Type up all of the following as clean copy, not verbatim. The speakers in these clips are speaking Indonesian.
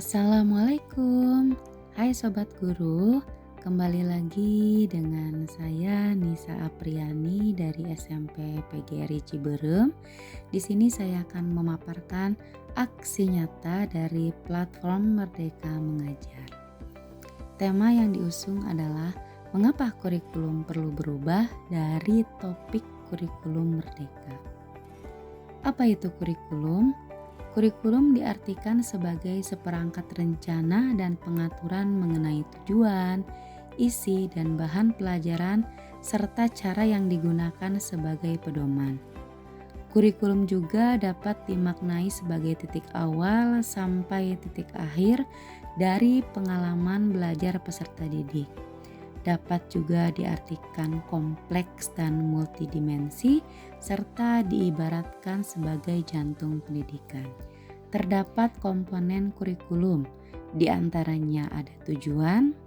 Assalamualaikum. Hai Sobat Guru, kembali lagi dengan saya Nisa Apriani dari SMP PGRI Ciberem. Di sini saya akan memaparkan aksi nyata dari platform Merdeka Mengajar. Tema yang diusung adalah mengapa kurikulum perlu berubah dari topik kurikulum merdeka. Apa itu kurikulum? Kurikulum diartikan sebagai seperangkat rencana dan pengaturan mengenai tujuan, isi, dan bahan pelajaran serta cara yang digunakan sebagai pedoman. Kurikulum juga dapat dimaknai sebagai titik awal sampai titik akhir dari pengalaman belajar peserta didik. Dapat juga diartikan kompleks dan multidimensi serta diibaratkan sebagai jantung pendidikan. Terdapat komponen kurikulum, diantaranya ada tujuan,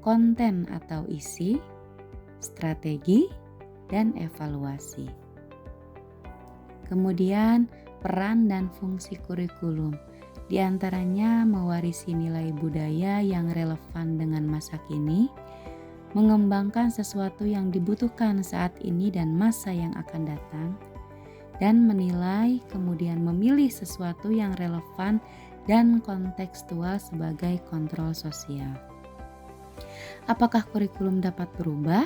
konten atau isi, strategi, dan evaluasi. Kemudian peran dan fungsi kurikulum, diantaranya mewarisi nilai budaya yang relevan dengan masa kini, mengembangkan sesuatu yang dibutuhkan saat ini dan masa yang akan datang, dan menilai kemudian memilih sesuatu yang relevan dan kontekstual sebagai kontrol sosial. Apakah kurikulum dapat berubah?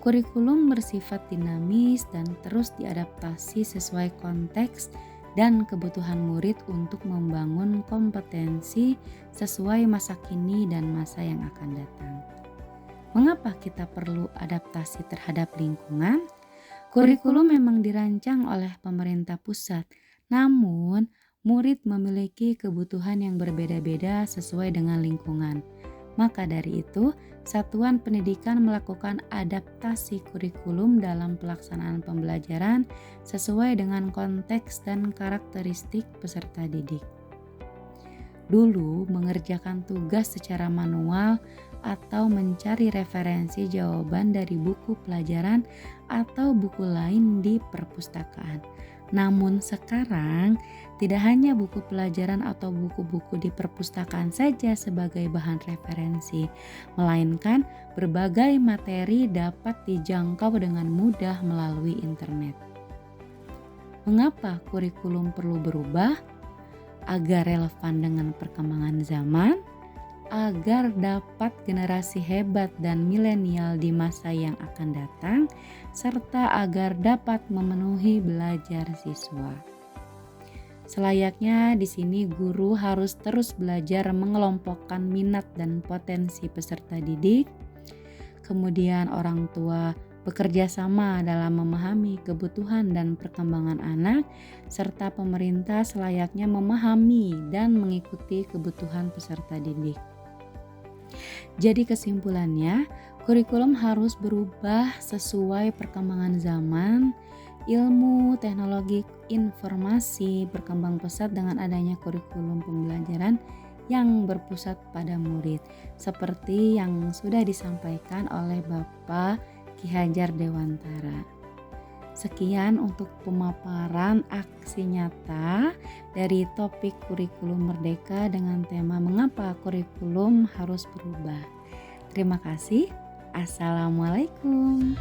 Kurikulum bersifat dinamis dan terus diadaptasi sesuai konteks dan kebutuhan murid untuk membangun kompetensi sesuai masa kini dan masa yang akan datang. Mengapa kita perlu adaptasi terhadap lingkungan? Kurikulum memang dirancang oleh pemerintah pusat, namun murid memiliki kebutuhan yang berbeda-beda sesuai dengan lingkungan. Maka dari itu, satuan pendidikan melakukan adaptasi kurikulum dalam pelaksanaan pembelajaran sesuai dengan konteks dan karakteristik peserta didik. Dulu, mengerjakan tugas secara manual atau mencari referensi jawaban dari buku pelajaran atau buku lain di perpustakaan. Namun sekarang, tidak hanya buku pelajaran atau buku-buku di perpustakaan saja sebagai bahan referensi, melainkan berbagai materi dapat dijangkau dengan mudah melalui internet. Mengapa kurikulum perlu berubah? Agar relevan dengan perkembangan zaman, agar dapat generasi hebat dan milenial di masa yang akan datang, serta agar dapat memenuhi belajar siswa. Selayaknya di sini guru harus terus belajar mengelompokkan minat dan potensi peserta didik. Kemudian orang tua bekerja sama dalam memahami kebutuhan dan perkembangan anak, serta pemerintah selayaknya memahami dan mengikuti kebutuhan peserta didik. Jadi kesimpulannya, kurikulum harus berubah sesuai perkembangan zaman. Ilmu, teknologi, informasi berkembang pesat dengan adanya kurikulum pembelajaran yang berpusat pada murid, seperti yang sudah disampaikan oleh Bapak Ki Hajar Dewantara. Sekian untuk pemaparan aksi nyata dari topik kurikulum merdeka dengan tema mengapa kurikulum harus berubah. Terima kasih. Assalamualaikum.